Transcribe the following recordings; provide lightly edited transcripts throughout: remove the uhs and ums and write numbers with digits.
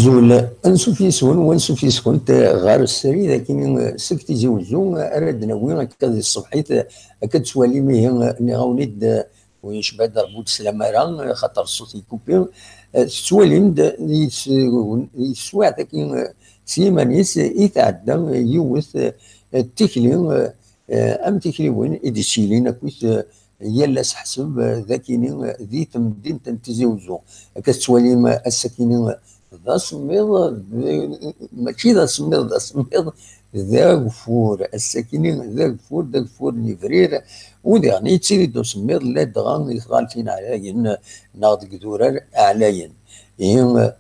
زول انسو فيسون وانسو فيسكون غار السري لكن سكتي زوزو اراد نوي هكا الصبحيت هكا تسوالي ميه نغاونيد ويشبه دربوت سلامة خاطر الصوت يكوبي تسوالي يسوى لكن سيمانيس يتعدى يوث التكلي ام تكلي وين اديسيلين كويس يلا حسب ذاكيني ذي تمدين تنتزوزو كتسوالي السكينين ذا سميض ماشي ذا سميض ذا سميض ذا غفور الساكنين ذا غفور ذا غفور نفرير وذا يعني تسيري سميض لا دغان يثغال فينا علاين ناض قدورة علاين إيه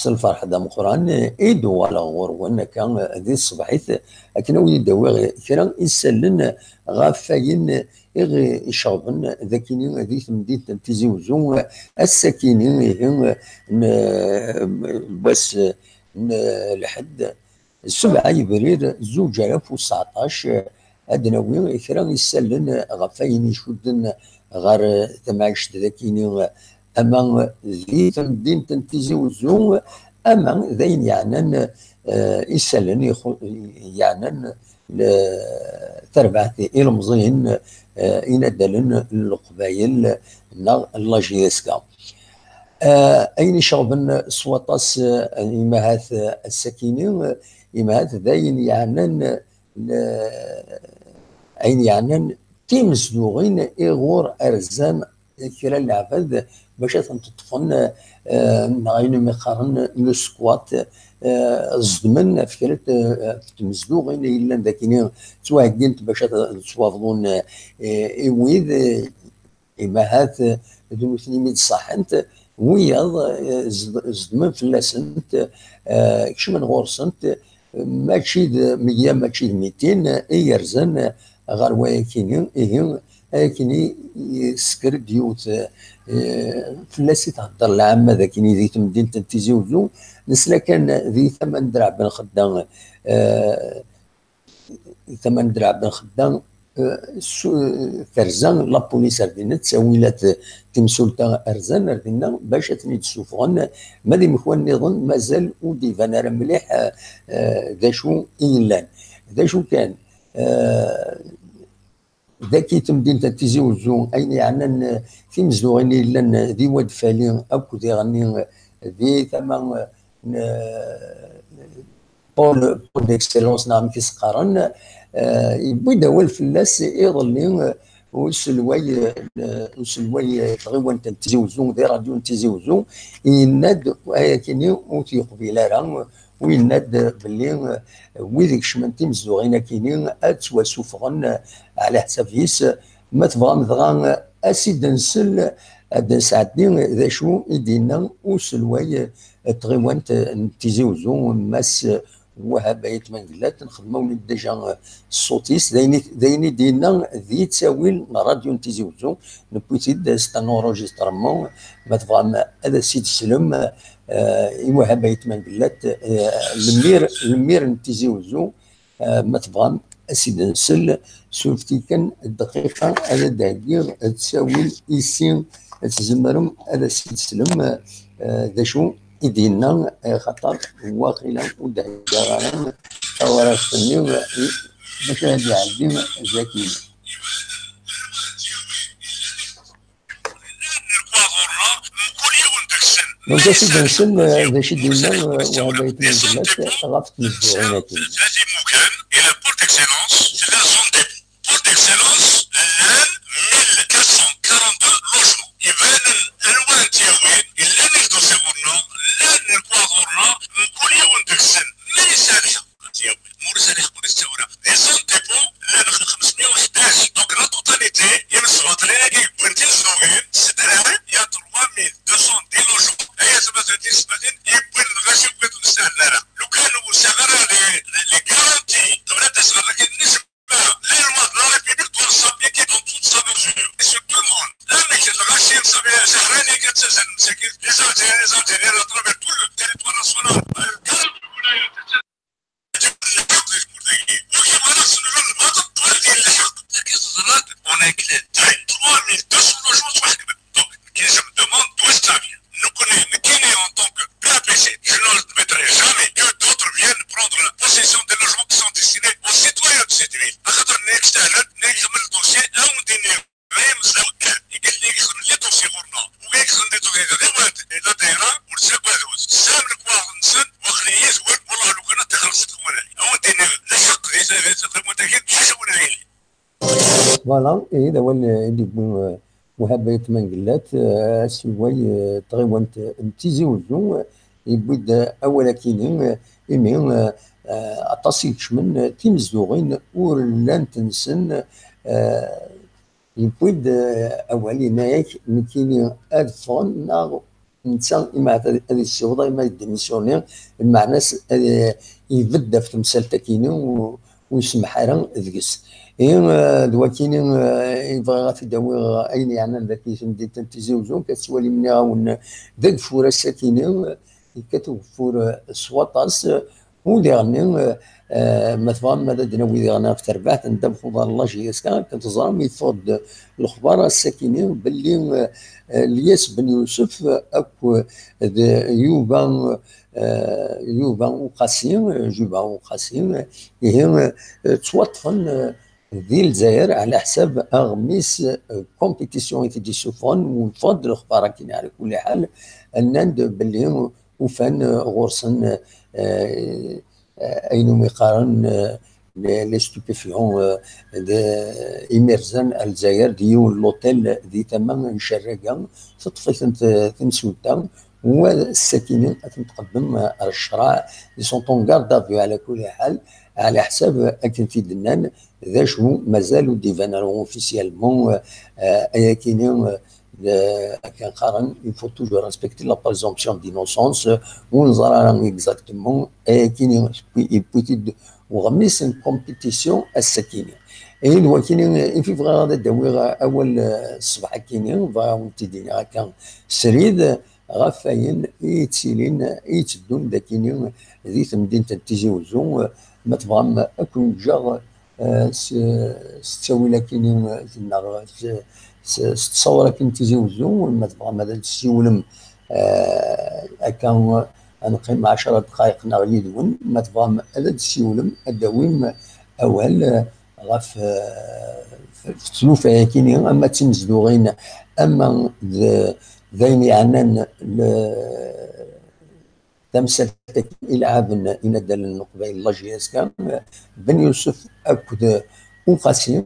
الفرح دا مقران إيدو على غور وانا كان ذي الصباحيت لكن هو يدوي كرا يسلن غافين إغي يشربن ذاكينين ذي تمدين تنتزوزو الساكنين بس لحد 7 ابريل 2019 ادناوي كرا يسلن غفاين يشدن غار تمعش ذاكينين اما ذي تمدين تنتزوزو اما ذين يعني يسلن يعني تربعة المزين يندلن القبايل الله جيسكا اين شربن سواطاس امهات السكينين امهات ذاين يعني اين يعني تيمزلوغين ايغور ارزان كرا العفاذ باش تطفن نغين مقارن لو سكوات الزدمن فكرة تمزلوغين الا ذاكينين تواهقنت باش توافضون ويذ امهات ذو ميد صحنت وياض زدمن فلاسنت كشمن غورسنت ماشي 100 ماشي 200 يرزن غير واكينين كيني يسكر ديوت فلاسي تهضر العامه ذاكيني ذي تمدين تنتيزيوزو نسلا كان ذي 8 درع بن خدام 8 درع بن خدام ترزان لابوليس اردينا تساويلات تمسولتا ارزان اردينا باش تنيد سوفغن مادي مخوان نظن مازال ودي فانا مليح ذا شو إيلان ذا شو كان ذاكي تمدين تنتيزيوزو اين يعني في مزدوغين الا ذي واد فالين اكو ذي غني ذي ثمن بول ديكسيلونس نعم في سقارن يبدا هو الفلاس يظلين وسلوي تغيوان تنتزيوزو ذي راديو تنتزيوزو يناد كيني وتي قبيله راه ويناد باللي ويذيك شمنتي مزدوغين كاينين اتوا سوفغن على حسابيس ما تبغى مثغا اسيد نسل هاد ساعتين ذا شو يدينا وسلوي تغيوان تنتزيوزو ماس وهبايت منقلات نخدمو ديجا الصوتيس دايني دينا ذي تساويل راديو نتيزيوزو نبوتي داز انورجسترمون ما تبغى هذا السيد السلم وهبايت منقلات المير نتيزيوزو ما تبغى اسيد نسل سولفتي كان الدقيقه هذا داير تساويل يسين تزمرم هذا السيد السلم ذا شو يدينا خطر واقيلا ودهجران ورا السنين باش هادي عندي زكي دونك سي نسل ذا شي دينا وهبايت من البلاد غافت مزدوعين كي لازم مكان الى بورت اكسيلونس في لا زون دي بورت اكسيلونس الان 1442 لوجمون يبان الوان تيوين الا نقدر سيغورنا لا نكواغورنا نقول يوم دكسن ما يسالها تيوين مور سالها مور الثوره لي زون ديبو لا نخل 511 دونك لا توتاليتي ينصبط لنا كي بنتي زوغين سدراوي يا 3200 دي لوجمون هي سبعتين يبون غاشي بغيت نسال لها لو كانوا سغرا لي غارانتي تبغى تسغر لكن نسمع لا الماض لا ريبيبيك دون صابي كي دون توت صابي سو تو الموند لا ميك الغاشي صابي شهراني كتسجل مساكين لي زوتين لا طلب كل التريتوار ناسيونال On a éclairé 3200 logements sur la donc, qui je me demande d'où est-ce que ça vient. Nous connaissons en tant que PAPC, je n'ose mettre فوالا إذا اللي بو مهبة من قلات سواي تغيوانت تيزي وزو يبود أولا كينين إمين أطاسي كشمن تيمزدوغين ورلان تنسن يبود أولي نايك نكيني أدفون ناغ نتا إما هذه الشغلة إما ديميسيونير المعنى يبدا في تمثال كيني ويسمح راه ذكس دوا كيني يبغى غادي داوي اين يعني ذاك يسمى تنتزوجون كتسوالي مني غاون ذاك فورا ساكينين كتوفور سواطاس ولي غني ما تفهم ماذا دناوي دي غنا في تربح تندم خضار الله جي يسكا كتزرم يفض الاخبار الساكنين باللي الياس بن يوسف اكو يوبا يوبا وقاسيم جوبا وقاسيم هي توطفن ذي الجزائر على حساب اغميس كومبيتيسيون يتدي سوفون وفضل الاخبار كاين على كل حال الناند باللي وفان غورسن اينو يقارن لي ستوبيفيون إميرزان الجزائر ديو لوتيل دي تمام نشرقا تطفيت تمسودا والساكنين تقدم الشراع لي سون طون كارد على كل حال على حساب اكن في دنان ذا شو مازالوا ديفانالون اوفيسيالمون ايا كاينين كان قارن il faut toujours respecter la présomption d'innocence ونظرا اكزاكتومون كاينين بوتيد وغميس كومبيتيسيون السكينه اي هو كاينين في غادا داوي اول الصباح كاينين ونتدينا هكا سريد غفاين يتسيلين يتدون داكينين ذي مدينه تيزي وزون ما تبغى اكون جا ستاوي لكن تصور كي تيزي وزون ما تبغى ماذا تسيولم هكا نقيم 10 دقائق نغلي دون ما تبغى هذا تسيولم الدويم اول غف في تلوفه كاينين اما تنزدوغين اما ذين يعنان تمثل العاب إن دال النقبه الله جياسكا بن يوسف اكد وقاسم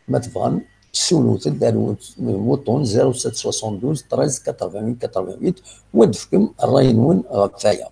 ما تبغى سولو تدار وطون 0772 13 88 88 ودفكم الراينون كفايه.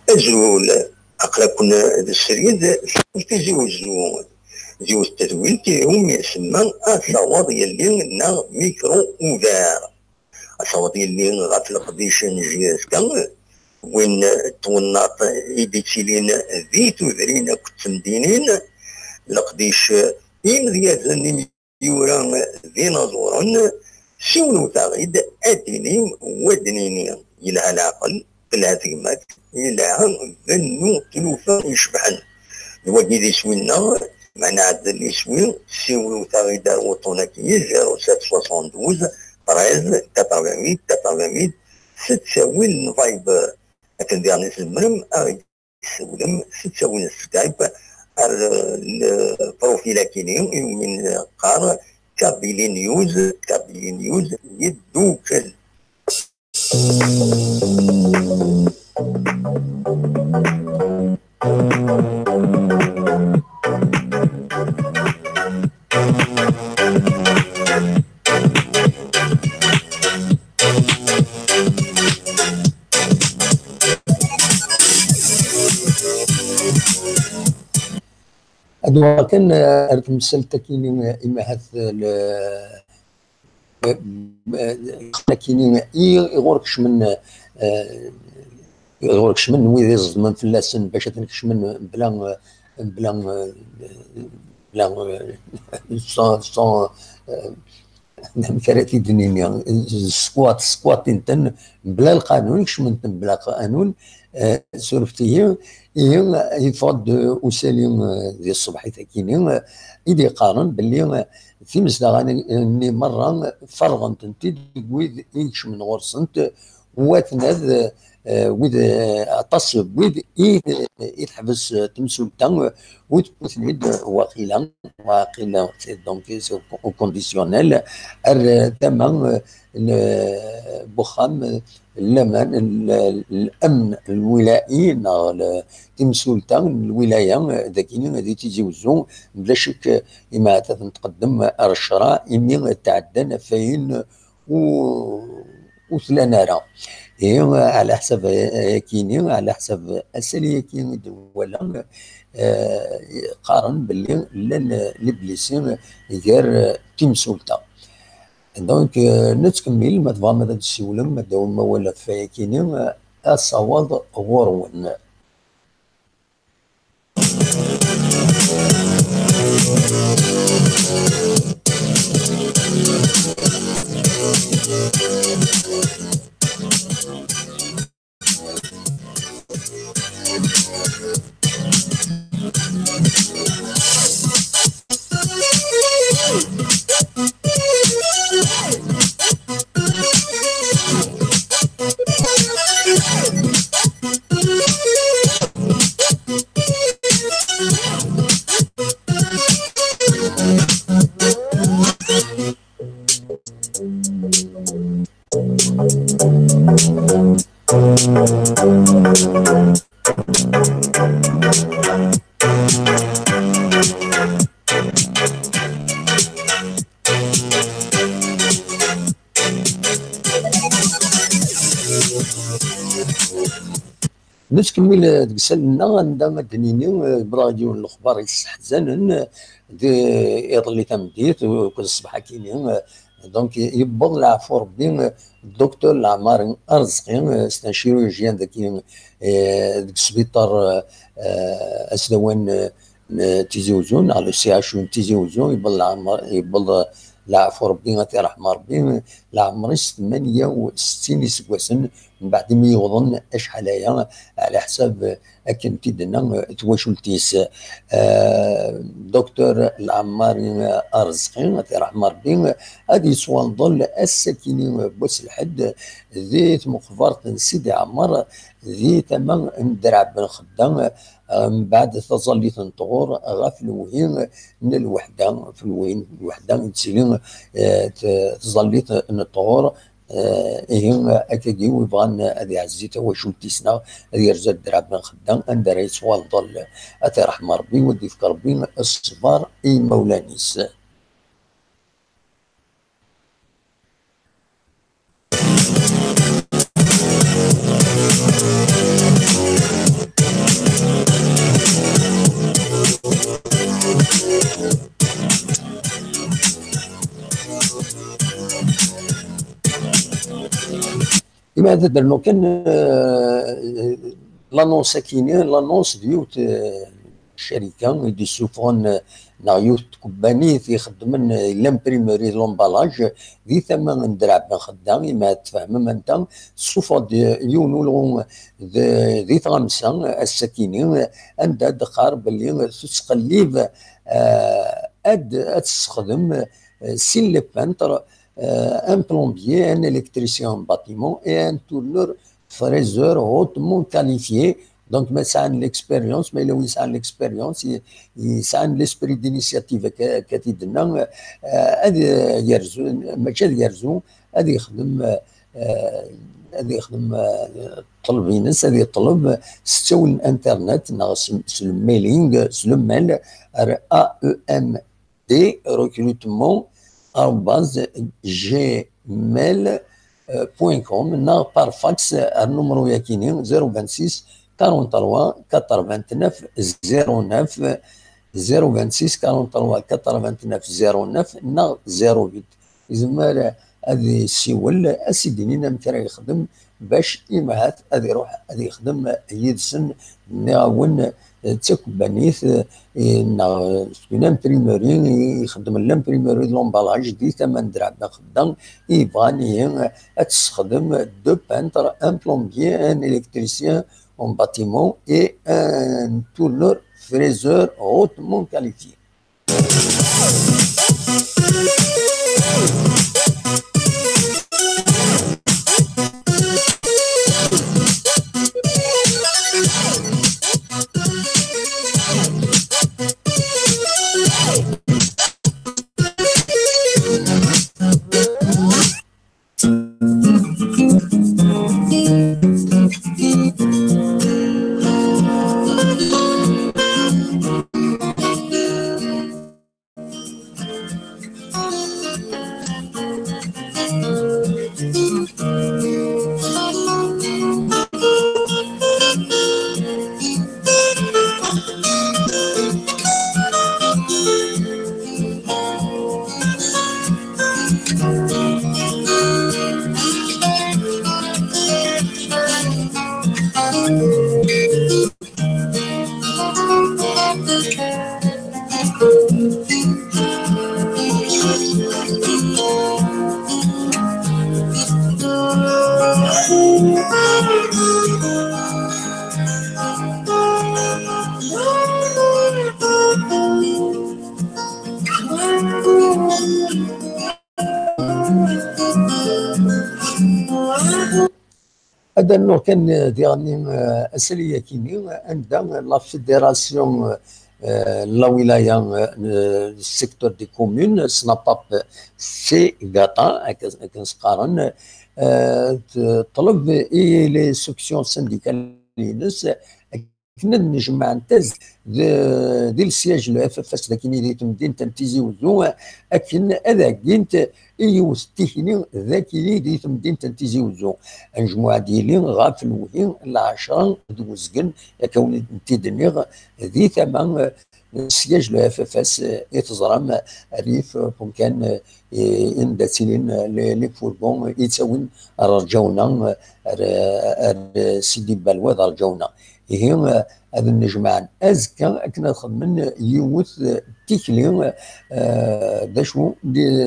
أزول أقرا كنا السريد جوج التزويل تيهم يسمى الصواب يلي نا ميكرو اوفير الصواب يلي غتلق ديشان جياسكا وين توناط إيديتيلين ذي تذرين كتمدينين لقديش إمريازن يورا ذي نظورا سولو تغيد أدينيم ودنيني إلى العقل الهثيمات إلى ذنو تلوفا يشبحن الوجه ذي سوينا معنا عدد اللي سوين سولو تغيد وطونكي 0772 13 88 88 ستساوي فايب لكن ديالني سلمرم سولم ستساوي سكايب البروفيل كيني من قار كابيلي نيوز يدوكل. أدوا كان المسلسل كيني إما هذا كيني يغوركش من ويدي الزمن في اللسن باش تنكش من بلا بلا بلا صون مثالات دنيا سكوات انتن بلا القانون كش من بلا قانون سورفتي هي يفضل وسالين ديال الصبح تاكيني يدي قارن باللي في مزدغاني مره فرغنت انت ويد يكش من غرسنت واتناد ويد عطس ويد يتحبس تمسولتا وتبوثنيد واقيلا دونك او كونديسيونيل تمام بوخام الامن الولائي تمسولتا الولايه ذاكيني غادي تيجوزو بلا شك اما تقدم الشراء اني تعدى نفاين وثلاثة على حسب كيني على حسب السليه كيني ولا قارن باللي البليسين غير تيمسولتا دونك نتكمل ما تبغى ماذا تسولم ما داوم ولا فايكيني الصواب غورون. نتكمل ديك سالنا عندما دنيني براديو الاخبار يستحزن يضلي تمديت وكل الصباح كاينين دونك يبغض العفو ربي الدكتور العمار ارزقي سان شيروجيان ذاك ديك السبيطار اسدوان تيزي وزون على السي اش تيزي وزون يبغض العفو ربي غاتي رحمه ربي العمر 68 سكواسن من بعد ما يوضن اشحال هي على حساب اكن تيدنا تواشلتيس دكتور العماري ارزقي غاتي رحمه ربي هذه سوال ظل الساكنين بوس الحد ذيت مخبرة سيدي عمر ذي تمام ندرع بن خدام من بعد تظلي تنطور غاف الوهين من الوحده في الوحده تسيلين تظلي نطور إيه أكادي ويبغان هذه عزيته واش ولتيسنا هذه يرجع الدرع بن خدام أندر يسوال ظل أتي رحمة ربي ودي في ربي الصبار إي مولانيس. لماذا درنا كان لانونس كاينين لانونس ديوت الشركه دي سوفون نايوت كومباني يخدمن لامبريموري لومبالاج ذي ثمن ندرع بن خدام ما تفهم انت سوفا يونو ذي خمسه السكينين عند دخار باللي تسقليب اد تستخدم سين لي بانتر un plombier, un électricien en bâtiment et un tourneur fraiseur hautement qualifié. Donc, mais ça a l'expérience, mais oui, ça a l'expérience, ça a l'esprit d'initiative كتيدنا هذا يرزو ماشي يرزو هذا يخدم طلب ينس هذا يطلب ستو الانترنت الميلينغ الميل AEMD recrutement @gmail.com par fax النمرو ياكيني 026 43 89 09 026 43 89 09 08 إذا هذه السيول اسيديني نمترا يخدم باش يمهات هذا يروح هذا يخدم يدسن نعاون تكبانيث سكون امبريموري يخدم الامبريموري لومبالاج دي ثمن درع خدام يبغاني تستخدم دو بانتر ان بلومبيي ان الكتريسيان اون باتيمون اي ان تورنور فريزور هوتمون كاليفيي. هذا النوع كان ديالني اساليه كيني عندها لا فيدراسيون لا ولايه السيكتور دي كومون سناباب سي غاتا كنسقارن طلب اي لي سكسيون سينديكال ينس كنا نجمع نتاز ديال السياج لو اف اف اس لكن ديت مدينه تيزي وزو اكن هذا كنت ايوس تيكني ذاكي ديت مدينه تيزي وزو مجموعه ديالي غافل وهين العشرة دوزكن كون تيدنيغ ذي ثمان السياج لو اف اف اس يتزرم ريف كان انداتيلين لي فوربون يتساوين رجعونا سيدي بالواد رجعونا هي هذا النجمعان ازكى كنا خدمن يوث تيكلي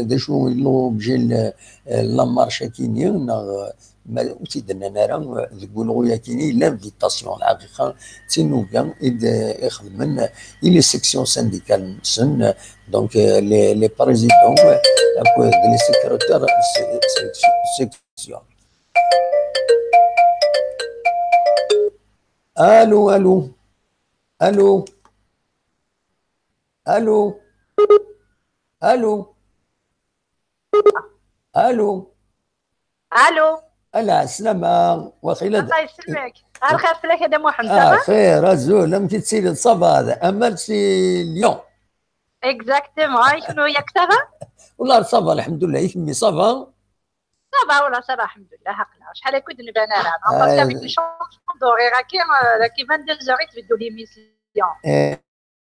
داشو لوبجي لا مارشا كيني ما وتيدنا نرى تقولوا يا كيني لانفيتاسيون الحقيقه تينو كان يخدمن لي سيكسيون سانديكال سن دونك لي بريزيدون لي سيكريتير سيكسيون. الو الو الو الو الو الو الو الا السلامة وخيلة الله يسلمك. خير فلاك هذا محمد خير الزول لم تتسيل الصبا هذا اما اليوم اكزاكتومون شنو هي كتابة؟ والله صافا الحمد لله يكمي صافا صافا ولا صافا الحمد لله حقنا شحال كنت نبان انا باسكو افيك لي شونسون دوري راكي 22 زور تبدو ليميسيون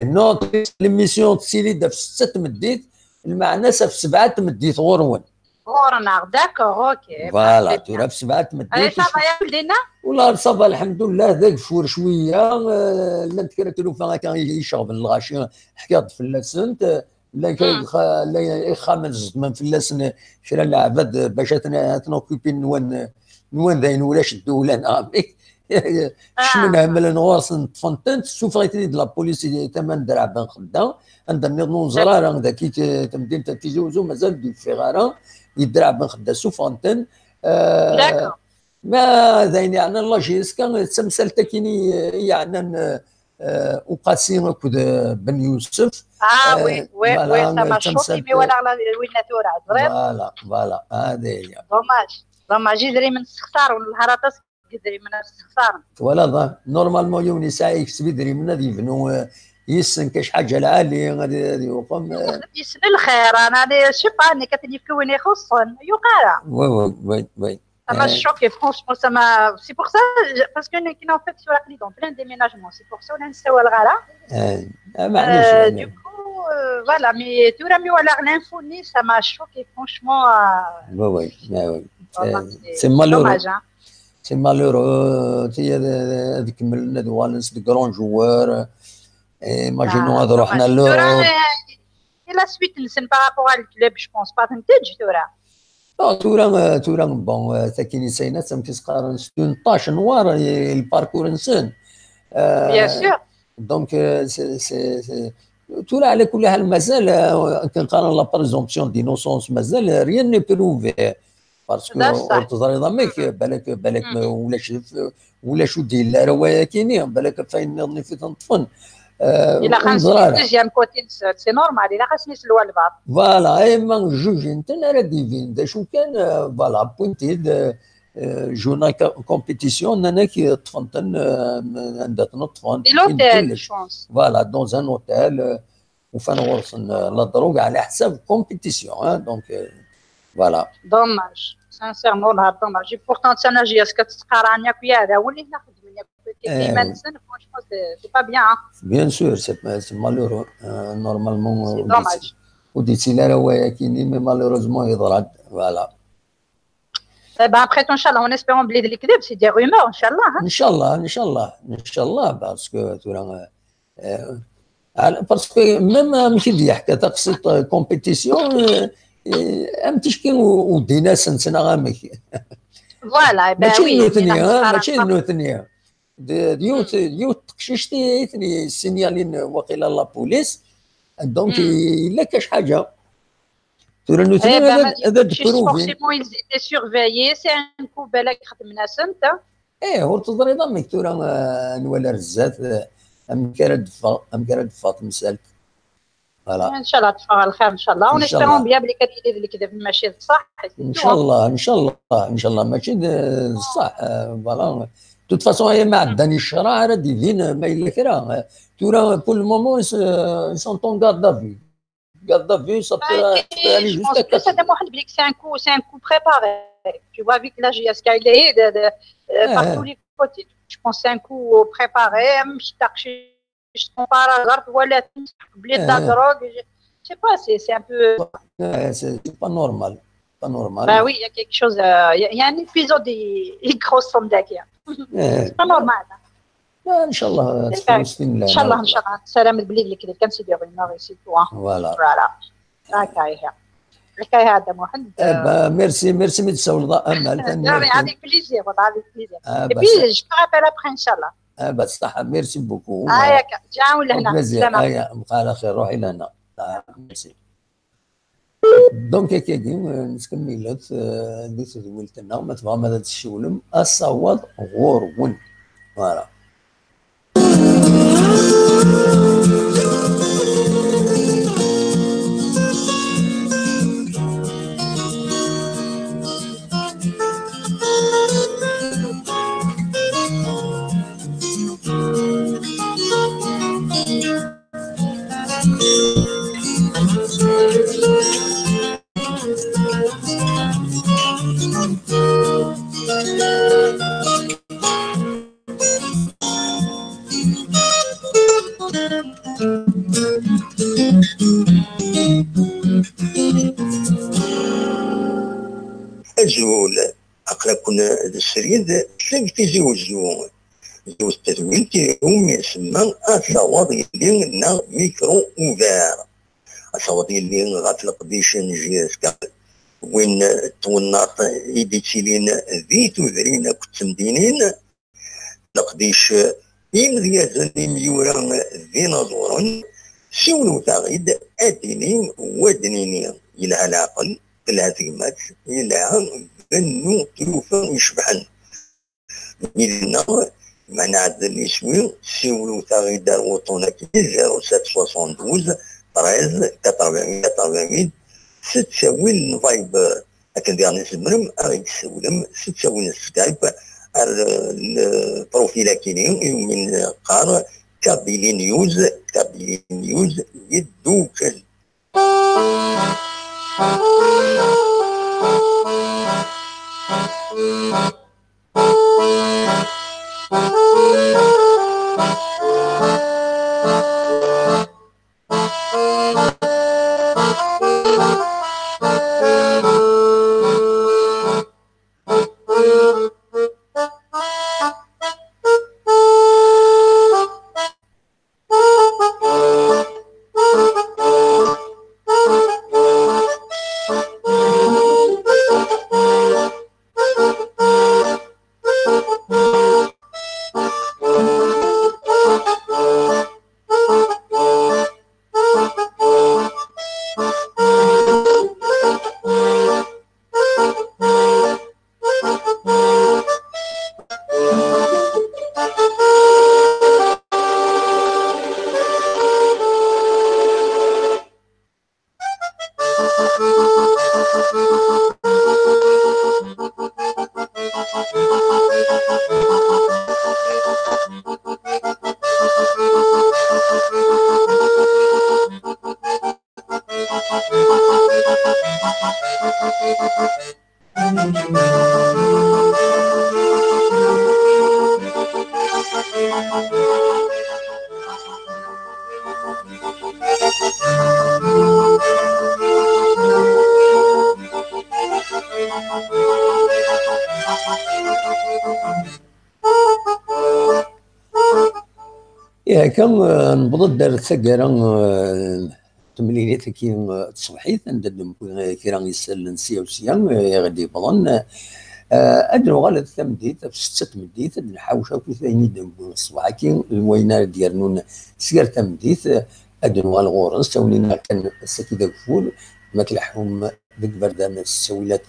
نوض ليميسيون تسيلي في 6 تمديت المعناسه في 7 تمديت غورون غورنا داكور اوكي فوالا تورا في 7 تمديت صافا يا ولدينا والله صافا الحمد لله ذاك فور شويه لا نتكرتلو فيها كان يشرب الغاشي حكايه في اللسنت لا خامس من فلاسن شرا العباد باش تنوكيبي نوان ذاين ولاش الدوله نعمك شمنها ملا نغورس نتفنتنت سوفريتي د لا بوليس تمن درع بن خدام عندنا نظن زراره ذاك تمدين تيجي وزو مازال دي فيغارا يدرع بن خدام سوفرنتن ما ذاين يعني الله جيس كان تسمسل تكيني يعني وقاسين كود بن يوسف وي سما شوكي مي ولا وين تورا فوالا هذه هي دوماج يدري من السخسار والهراطس يدري من السخسار ولا نورمالمون يوني ساعه يكسب يدري من هذه بنو يسن كاش حاجه العالي هذه وقم يسن الخير انا شي باني كتني في وين يخصن يقارا وي Ça m'a choqué, franchement, ça m'a. C'est pour ça, parce que nous en fait sur la clé dans plein de déménagements. C'est pour ça qu'on a un du coup, voilà, mais tout le monde l'infonie, ça m'a choqué, franchement. Oui. C'est malheureux. C'est malheureux. Tu sais, avec Melna Doualens, de grands joueurs. Imaginons, à Rohna l'Europe. Et la suite, c'est par rapport à le club, je pense pas, tu vois. تورا بون تاكيني ساينات سمكيس قارن 16 نوار الباركور انسان بيان سور دونك تورا على كل حال مازال كنقارن لا بريزومبسيون دينوسونس مازال ريان ني بروفي باسكو تظهر ضمك بالك ولا شو دير لا روايه كاينين بالك فاين نظني في تنطفن إلا خاصني دوزيام كوتي سي نورمال إلا خاصني نسلوا البعض فوالا اما جوج انت راه ديفين دا شو كان فوالا بوينتيد جونا كومبيتيسيون انا كي طفنتن عندها تنطفن في لوتيل جونس فوالا دون ان اوتيل وفان غورسن لا دروغ على حساب كومبيتيسيون دونك فوالا دوماج سانسيرمون دوماج بورتون انا جي اسكو تقارعني ويا هذا هو اللي ناخذ منك c'est pas bien. Bien sûr, c'est malheureux. Normalement, c'est dommage. Ou dit il a mais malheureusement, il y voilà. Après, Inch'Allah, en espérant blé de l'équilibre, c'est des rumeurs, Inch'Allah. Inch'Allah, parce que même ماشي دي حكا تقصد كومبيتيسيون ام تشكي ودينا سنسنا غامك. فوالا ماشي نوثنيا ديوت تقشيش تيثني سينيالين وقيل لا بوليس دونك الا كاش حاجه تورا نوثني هذا بروفين فورسيمون يزيد سيرفيي سي ان كو بالك خدمنا سنت هو تضري ضمك تورا نولا رزات ام كرد فاطمه سالك فوالا. ان شاء الله تفرغ الخير ان شاء الله، ونسبيرون بيان بلي كتدير اللي كذا ماشي صح. ان شاء الله ان شاء الله ان شاء الله ماشي صح فوالا. توت فاسون هي ما عندني الشرع راه ديفين ما الا كرا تورا بول مومون سون طون غارد garde à vue, ça peut aller jusqu'à 4 jours. C'est un coup préparé. Tu vois, avec la JSK, il est par tous les côtés. Je pense que c'est un coup préparé. Je compare à l'art, voilà, blé de la drogue. Je sais pas, c'est un peu. C'est pas normal. Pas normal. Bah oui, il y a quelque chose. Il y a un épisode des grosses sommes d'acquis. C'est pas normal. ان شاء الله ان شاء الله ان شاء الله سلام البليد اللي كذا كنسيديرو نو سي تو فوالا هكا هي الحكايه هذا محمد. ميرسي ميرسي تسول امل avec plaisir avec plaisir et puis je te rappelle après ان شاء الله. بصح ميرسي بوكو. هياك جاو لهنا سلام. بقى على خير روحي لهنا. ميرسي. دونك كي نكملت ديت ولتنا ما تبغى ماذا تشولم الصواد غورون فوالا. الجول أقرب كنا الشريد تلاقي تيجي وجوه جوز التدوين تيهم يسمى الصواد اللي لنا ميكرو اوفير. الصواد اللي غتلق ديش نجي وين توناط يديتيلين ذي تذرين كنت مدينين لقديش يمديازن ميورا ذي نظورا سولو تغيد أدينين ودنينين إلى العقل الهزيمات إلى بنو تلوفا يشبحن إذن معنا عدد الإسوي سولو تغيد الوطنة 0772 13 88 ستساوي الفايب أكن ديالنا سمرم أغيد سولم ستساوي السكايب البروفيل كيني من قار كابيلي نيوز يدوكل. كان نبض دارت ثقرا تمليلات كي تصبحيت عند كي راه يسال نسيا وسيا غادي يبضن ادنو غالا تمديت في 6 تمديت نحاوش في ثاني دم الصباح كي الوينار ديالنا سير تمديت ادنو غال غورس تونينا كان ساكي داك فول ما تلحهم ديك بردا السويلات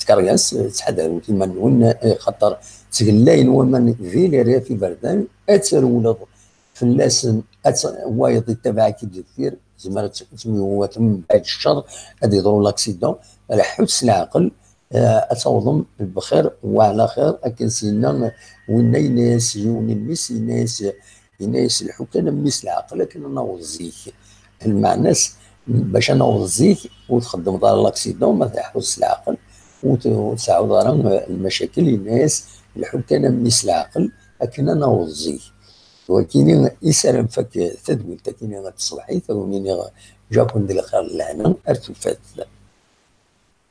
تكرياس تحذر كيما نقول خاطر تقلاين ومن فيلي راه في بردان اتسرولض فلاس وايض يتبع كي دير زعما هو من بعد الشر غادي يضرو لاكسيدون على حبس العقل اتصوضم بخير وعلى خير اكن سينا وين يناس يوني الميس يناس الحكام ميس العقل لكن نوض زيك المعناس باش نوض زيك وتخدم دار لاكسيدون ما تحبس العقل وتسعود راه المشاكل الناس الحكام ميس العقل لكن نوض زيك وكيني يسلم فك تدويل تكيني الصباحي ثم جاكم ديال الخير لهنا ارتفات